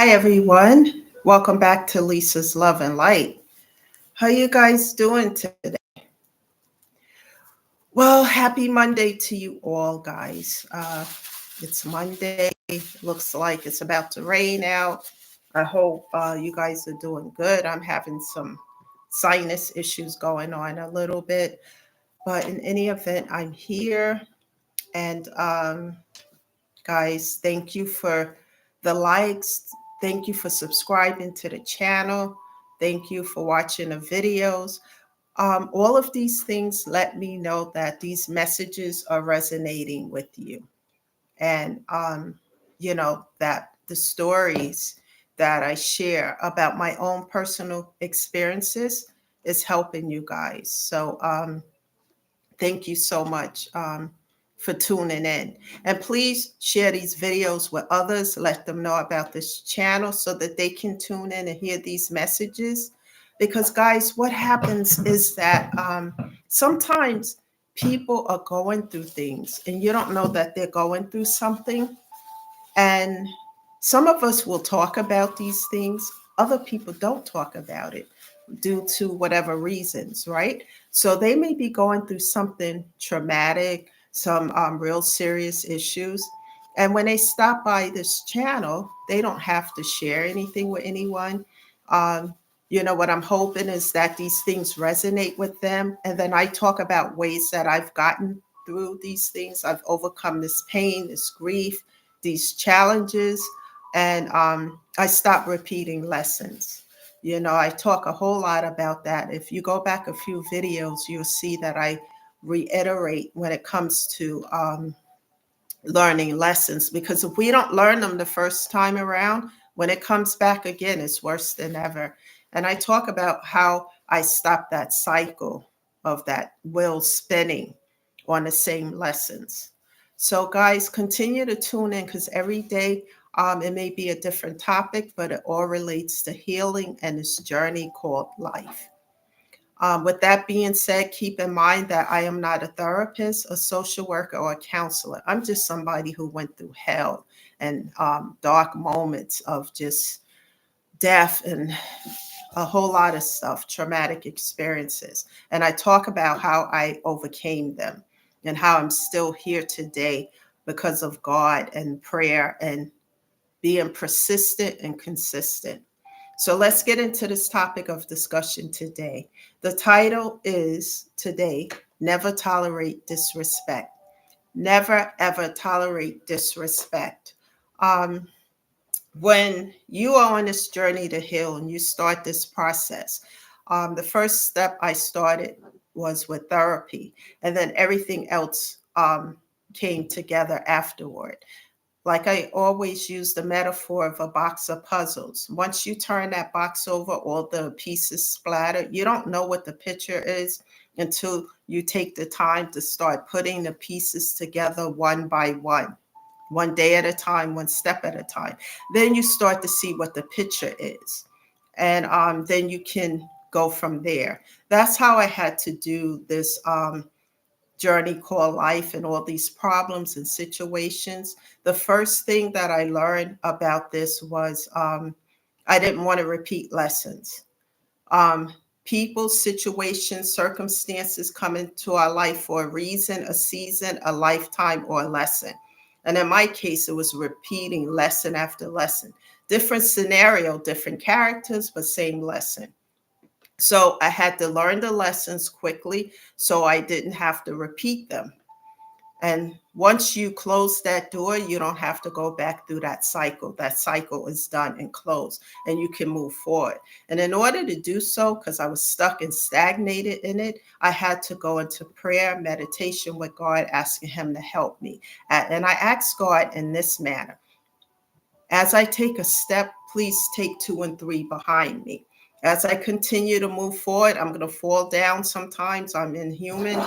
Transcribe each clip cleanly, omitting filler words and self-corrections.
Hi everyone. Welcome back to Lisa's Love and Light. How you guys doing today? Well, happy Monday to you all, guys. It's Monday. Looks like it's about to rain out. I hope you guys are doing good. I'm having some sinus issues going on a little bit, but in any event, I'm here. And guys, thank you for the likes. Thank you for subscribing to the channel. Thank you for watching the videos. All of these things let me know that these messages are resonating with you. And, that the stories that I share about my own personal experiences is helping you guys. So, thank you so much for tuning in. And please share these videos with others. Let them know about this channel so that they can tune in and hear these messages. Because, guys, what happens is that sometimes people are going through things and you don't know that they're going through something. And some of us will talk about these things, other people don't talk about it due to whatever reasons, right? So they may be going through something traumatic, some real serious issues. And when they stop by this channel, they don't have to share anything with anyone. Um, what I'm hoping is that these things resonate with them. And then I talk about ways that I've gotten through these things. I've overcome this pain, this grief, these challenges, and I stopped repeating lessons. I talk a whole lot about that. If you go back a few videos, you'll see that I reiterate when it comes to learning lessons, because if we don't learn them the first time around, when it comes back again, it's worse than ever. And I talk about how I stopped that cycle of that wheel spinning on the same lessons. So, guys, continue to tune in because every day it may be a different topic, but it all relates to healing and this journey called life. With that being said, keep in mind that I am not a therapist, a social worker, or a counselor. I'm just somebody who went through hell and dark moments of just death and a whole lot of stuff, traumatic experiences. And I talk about how I overcame them and how I'm still here today because of God and prayer and being persistent and consistent. So let's get into this topic of discussion today. The title is today, Never Tolerate Disrespect. Never, ever tolerate disrespect. Um, when you are on this journey to heal and you start this process, the first step I started was with therapy, and then everything else came together afterward. Like I always use the metaphor of a box of puzzles. Once you turn that box over, all the pieces splatter. You don't know what the picture is until you take the time to start putting the pieces together one by one day at a time, one step at a time. Then you start to see what the picture is. And then you can go from there. That's how I had to do this journey called life and all these problems and situations. The first thing that I learned about this was I didn't want to repeat lessons. Um, People, situations, circumstances come into our life for a reason, a season, a lifetime, or a lesson. And in my case, it was repeating lesson after lesson. Different scenario, different characters, but same lesson. So I had to learn the lessons quickly so I didn't have to repeat them. And once you close that door, you don't have to go back through that cycle. That cycle is done and closed, and you can move forward. And in order to do so, because I was stuck and stagnated in it, I had to go into prayer, meditation with God, asking Him to help me. And I asked God in this manner: as I take a step, please take two and three behind me. As I continue to move forward, I'm going to fall down sometimes. I'm in human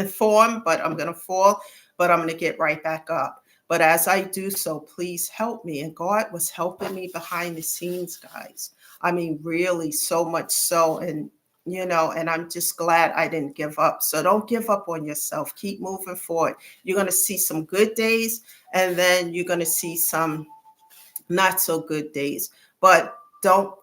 form, but I'm going to fall, but I'm going to get right back up. But as I do so, please help me. And God was helping me behind the scenes, guys. I mean, really, so much so. And I'm just glad I didn't give up. So don't give up on yourself. Keep moving forward. You're going to see some good days, and then you're going to see some not so good days. But don't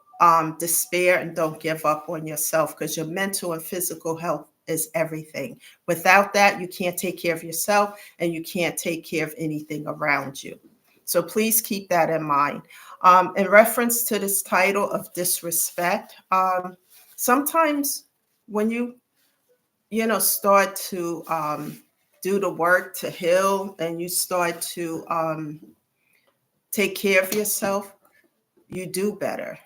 despair and don't give up on yourself, because your mental and physical health is everything. Without that, you can't take care of yourself and you can't take care of anything around you. So please keep that in mind. In reference to this title of disrespect, sometimes when you start to do the work to heal, and you start to take care of yourself, you do better.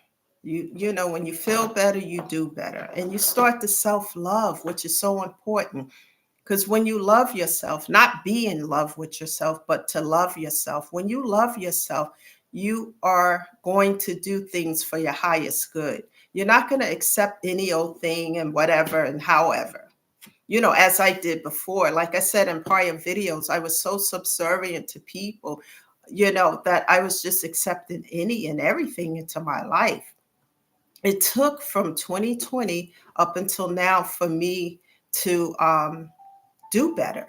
When you feel better, you do better. And you start to self-love, which is so important. Because when you love yourself, not be in love with yourself, but to love yourself. When you love yourself, you are going to do things for your highest good. You're not going to accept any old thing and whatever and however. As I did before, like I said in prior videos, I was so subservient to people, that I was just accepting any and everything into my life. It took from 2020 up until now for me to do better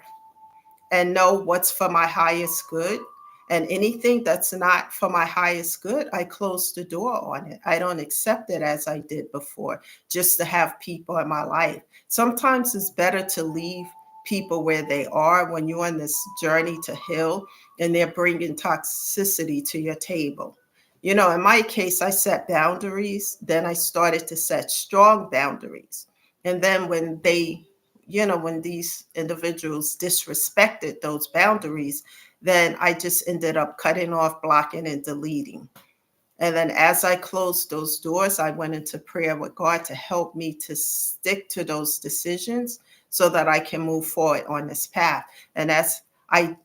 and know what's for my highest good. And anything that's not for my highest good, I close the door on it. I don't accept it as I did before, just to have people in my life. Sometimes it's better to leave people where they are when you're on this journey to heal and they're bringing toxicity to your table. In my case, I set boundaries. Then I started to set strong boundaries. And then when these individuals disrespected those boundaries, then I just ended up cutting off, blocking, and deleting. And then as I closed those doors, I went into prayer with God to help me to stick to those decisions so that I can move forward on this path. And as I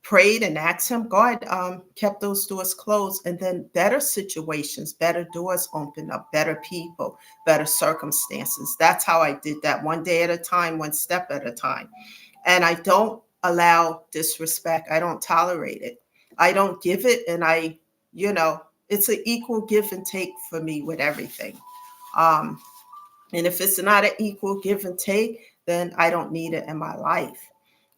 prayed and asked him, God kept those doors closed, and then better situations, better doors opened up, better people, better circumstances. That's how I did that, one day at a time, one step at a time. And I don't allow disrespect. I don't tolerate it. I don't give it. And it's an equal give and take for me with everything. Um, and if it's not an equal give and take, then I don't need it in my life.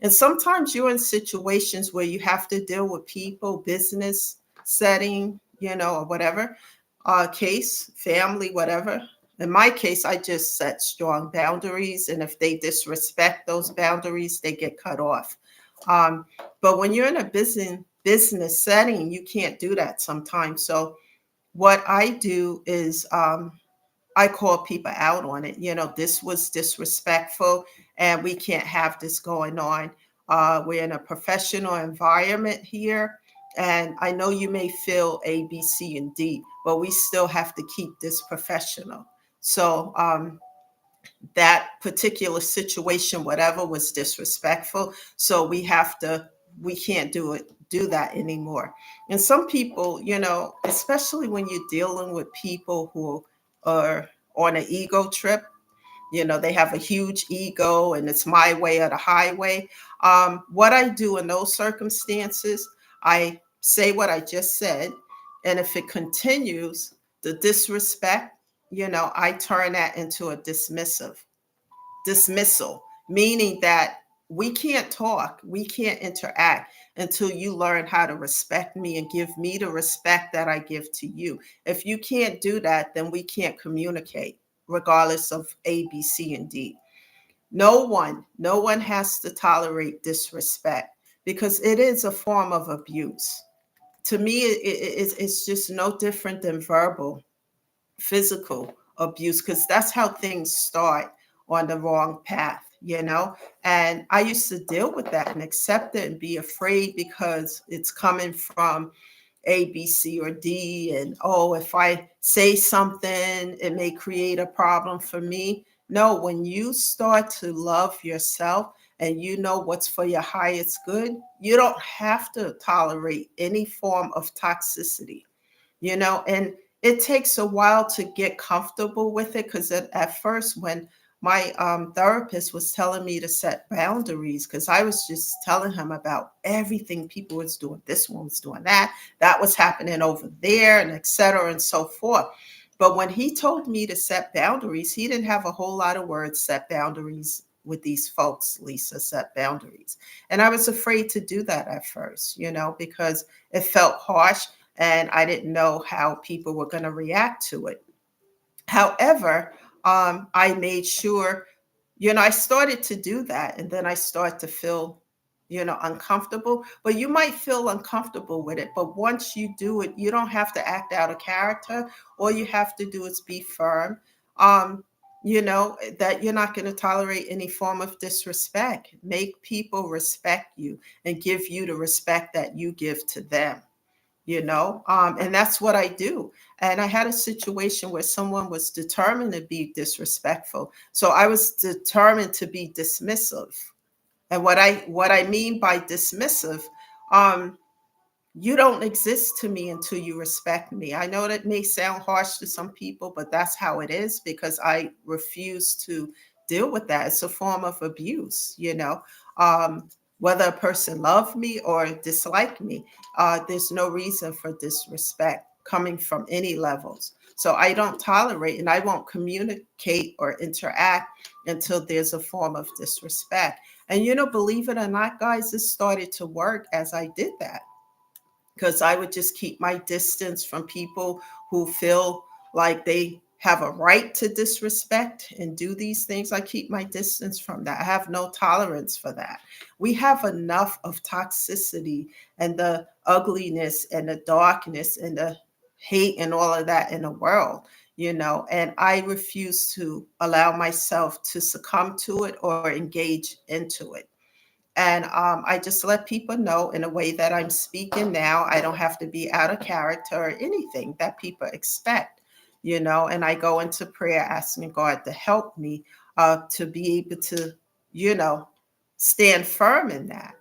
And sometimes you're in situations where you have to deal with people, business setting, or whatever, case, family, whatever. In my case, I just set strong boundaries. And if they disrespect those boundaries, they get cut off. Um, but when you're in a business setting, you can't do that sometimes. So what I do is I call people out on it. This was disrespectful and we can't have this going on. We're in a professional environment here. And I know you may feel A, B, C, and D, but we still have to keep this professional. So that particular situation, whatever, was disrespectful. So we can't do that anymore. And some people, especially when you're dealing with people who are on an ego trip, they have a huge ego and it's my way or the highway. What I do in those circumstances, I say what I just said. And if it continues, the disrespect, I turn that into a dismissal, meaning that we can't talk, we can't interact until you learn how to respect me and give me the respect that I give to you. If you can't do that, then we can't communicate, regardless of A, B, C, and D. No one has to tolerate disrespect because it is a form of abuse. To me, it's just no different than verbal, physical abuse, because that's how things start on the wrong path. And I used to deal with that and accept it and be afraid because it's coming from A, B, C, or D. And oh, if I say something, it may create a problem for me. No, when you start to love yourself and you know what's for your highest good, you don't have to tolerate any form of toxicity. And it takes a while to get comfortable with it, because at first, when my therapist was telling me to set boundaries, because I was just telling him about everything people was doing, this one was doing that was happening over there, and et cetera and so forth. But when he told me to set boundaries, he didn't have a whole lot of words. Set boundaries with these folks, Lisa, set boundaries. And I was afraid to do that at first, because it felt harsh. and I didn't know how people were going to react to it. However, I made sure, I started to do that, and then I start to feel, uncomfortable. But you might feel uncomfortable with it, but once you do it, you don't have to act out of character. All you have to do is be firm. Um, that you're not going to tolerate any form of disrespect. Make people respect you and give you the respect that you give to them. And that's what I do. And I had a situation where someone was determined to be disrespectful, so I was determined to be dismissive. And what I mean by dismissive, um you don't exist to me until you respect me. I know that may sound harsh to some people, but that's how it is, because I refuse to deal with that. It's a form of abuse. Um, Whether a person love me or dislike me, there's no reason for disrespect coming from any levels. So I don't tolerate, and I won't communicate or interact until there's a form of disrespect. And believe it or not, guys, this started to work as I did that, because I would just keep my distance from people who feel like they have a right to disrespect and do these things. I keep my distance from that. I have no tolerance for that. We have enough of toxicity and the ugliness and the darkness and the hate and all of that in the world, and I refuse to allow myself to succumb to it or engage into it. And I just let people know in a way that I'm speaking now. I don't have to be out of character or anything that people expect. And I go into prayer asking God to help me to be able to, you know, stand firm in that.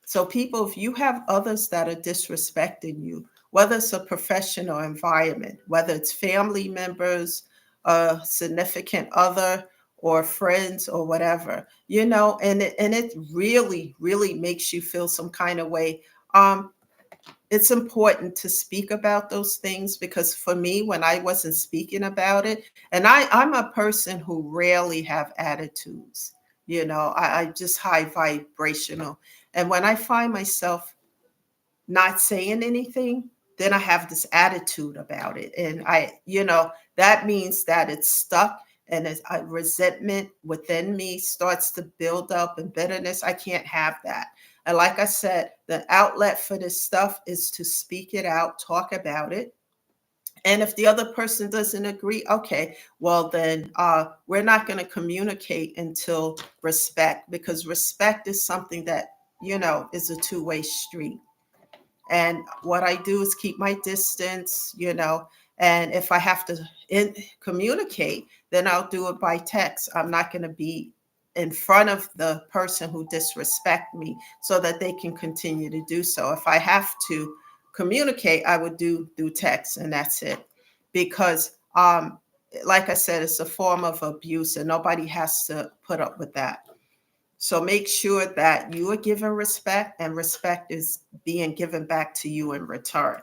So, people, if you have others that are disrespecting you, whether it's a professional environment, whether it's family members, a significant other, or friends, or whatever, and it really, really makes you feel some kind of way. Um, it's important to speak about those things, because for me, when I wasn't speaking about it, and I'm a person who rarely have attitudes. I just high vibrational. And when I find myself not saying anything, then I have this attitude about it. And that means that it's stuck, and it's a resentment within me starts to build up, and bitterness. I can't have that. And like I said, the outlet for this stuff is to speak it out, talk about it. And if the other person doesn't agree, okay, well, then we're not going to communicate until respect, because respect is something that is a two-way street. And what I do is keep my distance. And if I have to communicate, then I'll do it by text. I'm not going to be in front of the person who disrespect me, so that they can continue to do so. If I have to communicate, I would do through text, and that's it. Because like I said, it's a form of abuse, and nobody has to put up with that. So make sure that you are given respect, and respect is being given back to you in return.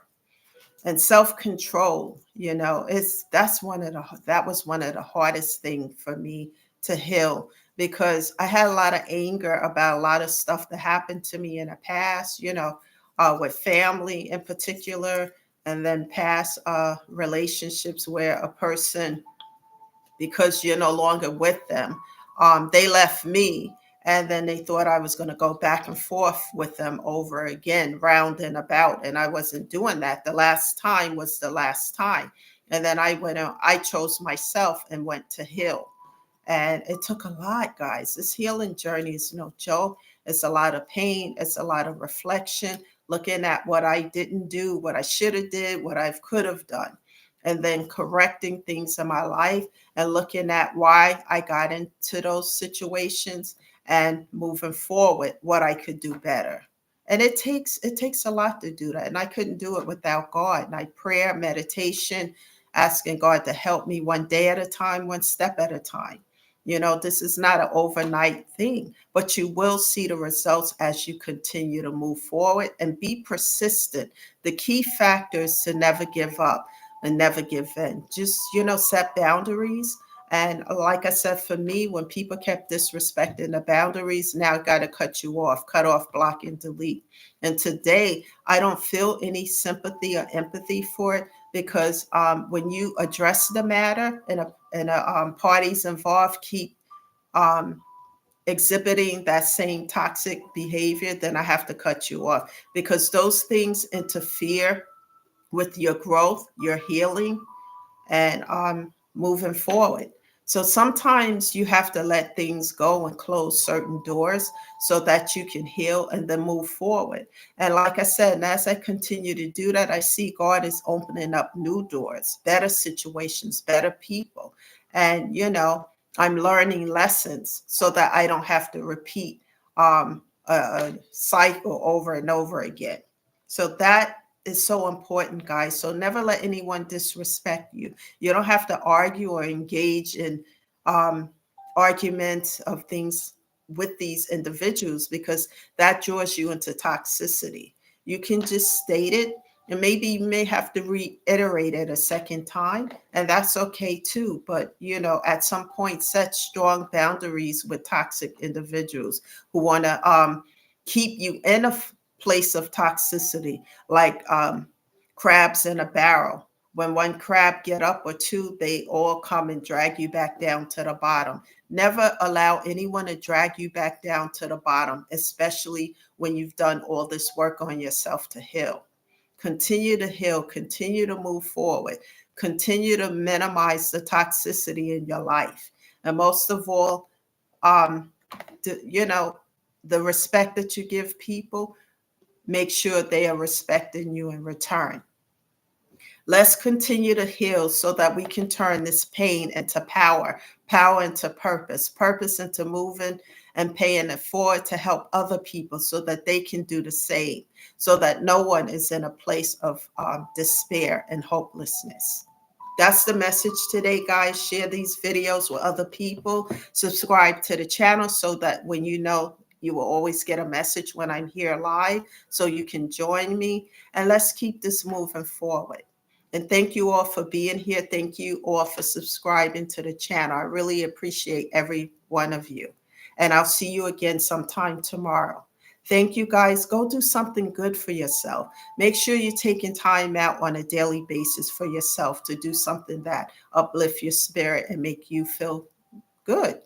And self-control, that was one of the hardest things for me to heal, because I had a lot of anger about a lot of stuff that happened to me in the past, with family in particular, and then past relationships where a person, because you're no longer with them. They left me, and then they thought I was going to go back and forth with them over again, round and about. And I wasn't doing that. The last time was the last time. And then I chose myself and went to heal. And it took a lot, guys. This healing journey is no joke. It's a lot of pain. It's a lot of reflection, looking at what I didn't do, what I should have did, what I could have done, and then correcting things in my life, and looking at why I got into those situations, and moving forward what I could do better. And it takes a lot to do that. And I couldn't do it without God. And I prayer, meditation, asking God to help me one day at a time, one step at a time. This is not an overnight thing, but you will see the results as you continue to move forward and be persistent. The key factor is to never give up and never give in. Just, set boundaries And like I said, for me, when people kept disrespecting the boundaries, now I got to cut you off, cut off, block, and delete. And today, I don't feel any sympathy or empathy for it because when you address the matter and parties involved keep um, exhibiting that same toxic behavior, then I have to cut you off because those things interfere with your growth, your healing, and moving forward. So sometimes you have to let things go and close certain doors so that you can heal and then move forward. And like I said, and as I continue to do that, I see God is opening up new doors, better situations, better people. And, I'm learning lessons so that I don't have to repeat a cycle over and over again. So that is so important, guys. So never let anyone disrespect you. You don't have to argue or engage in um, arguments of things with these individuals because that draws you into toxicity. You can just state it, and maybe you may have to reiterate it a second time, and that's okay too. But at some point, set strong boundaries with toxic individuals who want to keep you in a place of toxicity, like crabs in a barrel. When one crab get up or two, they all come and drag you back down to the bottom. Never allow anyone to drag you back down to the bottom, especially when you've done all this work on yourself to heal. Continue to heal, continue to move forward, continue to minimize the toxicity in your life. And most of all, um, the respect that you give people, make sure they are respecting you in return. Let's continue to heal so that we can turn this pain into power, power into purpose, purpose into moving and paying it forward to help other people so that they can do the same, so that no one is in a place of despair and hopelessness. That's the message today, guys. Share these videos with other people. Subscribe to the channel so that when you will always get a message when I'm here live so you can join me. And let's keep this moving forward. And thank you all for being here. Thank you all for subscribing to the channel. I really appreciate every one of you. And I'll see you again sometime tomorrow. Thank you, guys. Go do something good for yourself. Make sure you're taking time out on a daily basis for yourself to do something that uplift your spirit and make you feel good.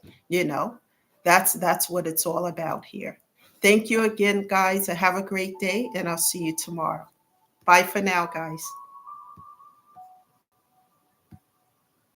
That's what it's all about here. Thank you again, guys, and have a great day. And I'll see you tomorrow. Bye for now, guys.